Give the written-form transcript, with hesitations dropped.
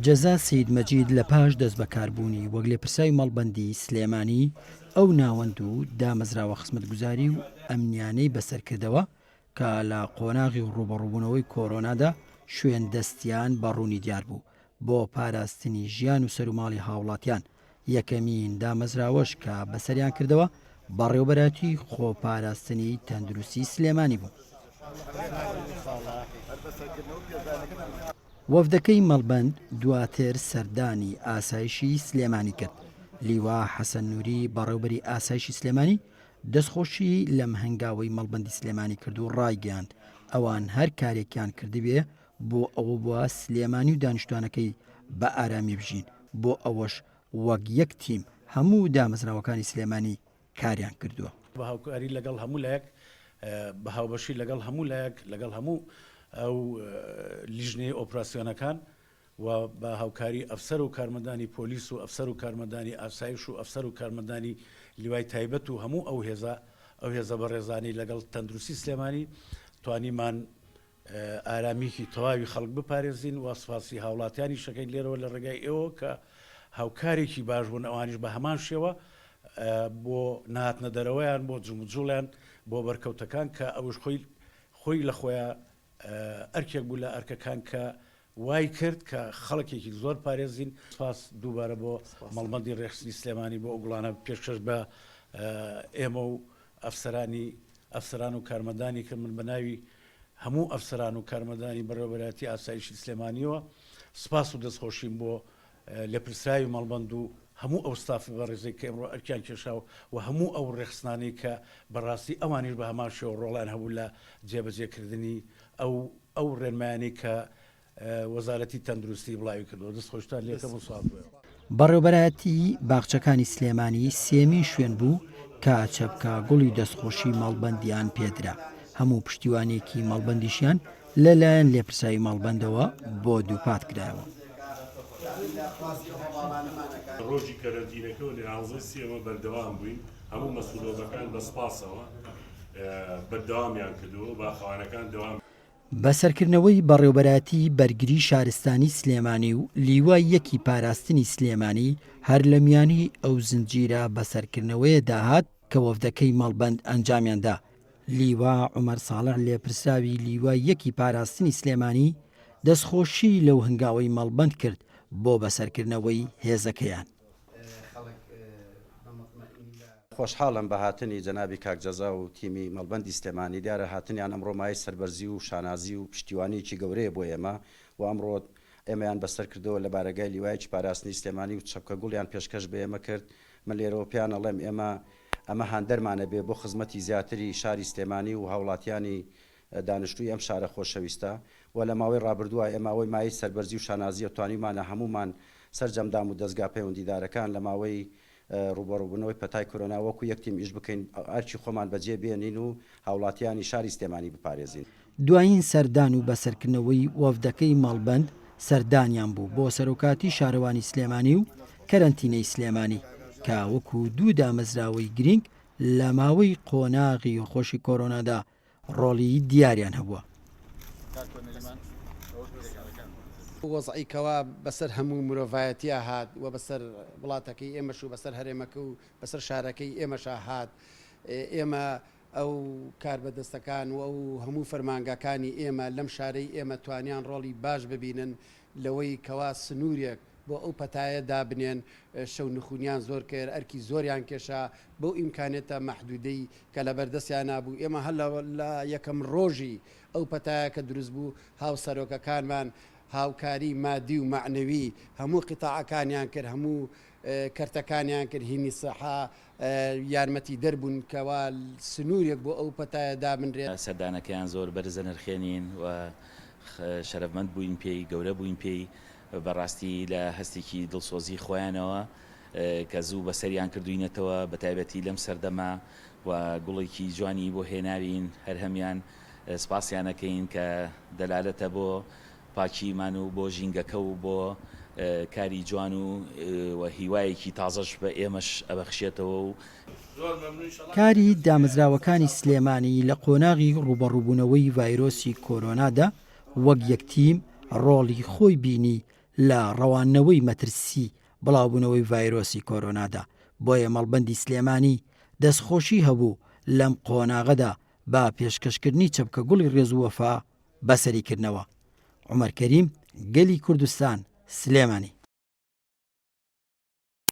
جەزا سید مەجید لە پاش دەست بەکاربوونی وەک لێپرساوی مەڵبەندی سلێمانی ئەو ناوەند و دامەزراوە خزمەتگوزاری و ئەمنیانەی بەسەرکردەوە کە لە قۆناغی و ڕوبەڕووبوونەوەی کۆرۆنادا شوێن دەستیان بەڕوونی دیار بوو بۆ پاراستنی ژیان و سەرماڵی هاوڵاتیان. یەکەمین دامەزراوەش کە بەسەریان کردەوە بەڕێوەبەراتی خۆپاراستنی تەندروستی سلێمانی بوو. وەفدەکەی مەڵبەند دواتر سەردانی ئاسایشی سلێمانی کرد. لیوا حەسەن نووری بەڕێوەبەری ئاسایشی سلێمانی دەستخۆشی لەم هەنگاوەی مەڵبەندی سلێمانی کرد و ڕایگەیاند ئەوان هەر کارێکیان کردبێ بۆ ئەوە بووە سلێمانی و دانیشتوانەکەی بە ئارامی بژین، بۆ ئەوەش وەک یەک تیم هەموو دامەزراوەکانی سلێمانی کاریان کردووە. بە هاوکاری لەگەڵ هەموو لایەک، بە هاوبەشی لەگەڵ هەموو لایەک، لەگەڵ هەموو ئەو لیژنەی ئۆپراسیۆنەکان و بە هاوکاری ئەفسەر و کارمەندانی پۆلیس و ئەفسەر و کارمەندانی ئاسایش و ئەفسەر و کارمەندانی لیوای تایبەت و هەموو ئەو هێزە بەڕێزانی لەگەڵ تەندروستی سلێمانی توانیمان ئارامیکی تەواوی خەڵک بپارێزین و سوپاسی هاوڵاتیانی شەکەین لێرەوە لە ڕێگای ئێوە کە هاوکارێکی باش بوون ئەوانیش بە هەمان شێوە بۆ نهاتنە دەرەوەیان بۆ جوڵیان بۆ بەرکەوتەکان کە ئەوش خۆی لە خۆیان ئەرکێک بوو لە ئەرکەکان کە وای کرد کە خەڵکێکی زۆر پارێزین. سپاس دووبارە بۆ مەڵبەندی ڕێخستنی سلێمانی بۆ ئەو گوڵانە پێشکەش بە ئێمە و ئەفسەران و کارمەندانی کە من بە ناوی هەموو ئەفسەران و کارمەندانی بەڕێوەبەراتی ئاسایشی سلێمانیەوە سپاس و دەستخۆشیم بۆ لێپرسراوی مەڵبەند و هەموو ئەو ستافی بەڕێزەی کە ئەمڕۆ ئەرکیان کێشاو و هەموو ئەو ڕێخستانەی کە بەڕاستی ئەوانیش بە هەمان شێوە ڕۆڵیان هەبوو لە جێبەجێکردنی ئەو ڕێنمایانەی کە وەزارەتی تەندروستی بڵاوی کردەوە. دەستخۆشتان لێکەم و سوڵات بووە. بەڕێوەبەراتی باخچەکانی سلێمانی سێمین شوێن بوو کە چەپکە گوڵی دەستخۆشی مەڵبەندیان پێدرا. هەموو پشتیوانێکی مەڵبەندیشیان لەلایەن لێپرساوی مەڵبەندەوە بۆ دووپات کرایەوە. ڕۆژی کەرەنتینەکە و نێراوزەی ئەمە بەردەوام بووین، هەموو مەسئولۆزەکان بە سپاسەوە بەردەوامیان کردووە و باخەوانەکان دەوام. بەسەرکردنەوەی بەڕێوەبەراتی بەرگری شارستانی سلێمانی و لیوای یەکی پاراستنی سلێمانی هەر لە میانی ئەو زنجیرە بەسەرکردنەوەیە داهات کە وەفدەکەی مەڵبەند ئەنجامیاندا. لیوا عومەر ساڵح لێپرساوی لیوای یەکی پاراستنی سلێمانی دەستخۆشی لەو هەنگاوەی مەڵبەند کرد بۆ بەسەرکردنەوەی هێزەکەیان. خۆشحاڵم بە هاتنی جەنابی کاکجەزا و تیمی مەڵبەندی سلێمانی دیارە هاتنیان ئەمڕۆ مای سەربەرزی و شانازی و پشتیوانیکی گەورەیە بۆ ئێمە و ئەمڕۆ ئێمەیان بەسەر کردەوە لە بارەگای لیوایکی پاراستنی سلێمانی و چەپکە گوڵیان پێشکەش بە ئێمە کرد. من لێرەوە پێیان ئەڵێم ئەمە هاندەرمانە بێ بۆ خزمەتی زیاتری شاری سلێمانی و هاوڵاتیانی دانیشتووی ئەم شارە خۆشەویستە و لە ماوەی ڕابردووە ئێماوەی مای سەربەرزی و شانازیە توانیمانە هەمومان سەرجەمدام و دەستگا پەیوەندیدارەکان لە ماوەی ڕوبەڕووبوونەوەی پەتای کۆرۆنا وەکو یەک تیم ئیش بکەین ئەرکی خۆمان بەجێ بێنین و هاوڵاتیانی شاری سلێمانی بپارێزین. دوایین سەردان و بەسەرکردنەوەی وەفدەکەی مەڵبەند سەردانیان بوو بۆ سەرۆکاتی شارەوانی سلێمانی و کەرەنتینەی سلێمانی کە وەکو دوو دامەزراوەی گرنگ لە ماوەی قۆناغی خۆشی کۆرۆنادا ڕۆڵی دیاریان هەبووە. وەزعیکەوە بەسەر هەموو مرۆڤایەتیە هات و بەسەر وڵاتەکەی ئێمەش و بەسەر هەرێمەکە و بەسەر شارەکەی ئێمەشە هات. ئێمە ئەو کاربەدەستەکان و ئەو هەموو فەرمانگەکانی ئێمە لەم شارەی ئێمە توانیان ڕۆڵی باش ببینن لەوەی کەوا سنوورێک بۆ ئەو پەتایە دابنێن. شەو نخونیان زۆر کرد، ئەرکی زۆریان کێشا بەو ئیمکانێتە مەحدودەی کە لە بەردەستیان نابوو. ئێمە هەر لە یەکەم ڕۆژی ئەو پەتایە کە دروست بوو هاوسەرۆکەکانمان هاوکاری مادی و معنەوی هەموو قیتاعەکانیان کرد، هەموو کەرتەکانیان کرد، هینی سەحا یارمەتی دەربوون کەوا سنوورێک بۆ ئەو پەتایە دابنرێت. سەردانەکەیان زۆر بەرزە نرخێنین و شەرەفمەند بووین پێی، گەورە بووین پێی، بەڕاستی لە هەستێکی دڵسۆزی خۆیانەوە کە زوو بەسەریان کردوینەتەوە بە تایبەتی لەم سەردەما و گوڵێکی جوانی بۆ هێناوین هەر هەمیان سپاسیانەکەین کە دەلالەتە بۆ پاکیمان و بۆ ژینگەکە و بۆ کاری جوان و هیوایەکی تازەش بە ئێمەش ئەبەخشێتەوە و کاری دامەزراوەکانی سلێمانی لە قۆناغی ڕوبەڕووبوونەوەی ڤایرۆسی کۆرۆنادا وەک یەکتیم ڕۆڵی خۆی بینی لە ڕەوانەوەی مەترسی بڵاوبوونەوەی ڤایرۆسی کۆرۆنادا. بۆیە مەڵبەندی سلێمانی دەستخۆشی هەبوو لەم قۆناغەدا با پێشکەشکردنی چەپکە گوڵی ڕێز و وەفا بەسەریکردنەوە. عومەر کەریم، گەلی کوردستان، سلێمانی.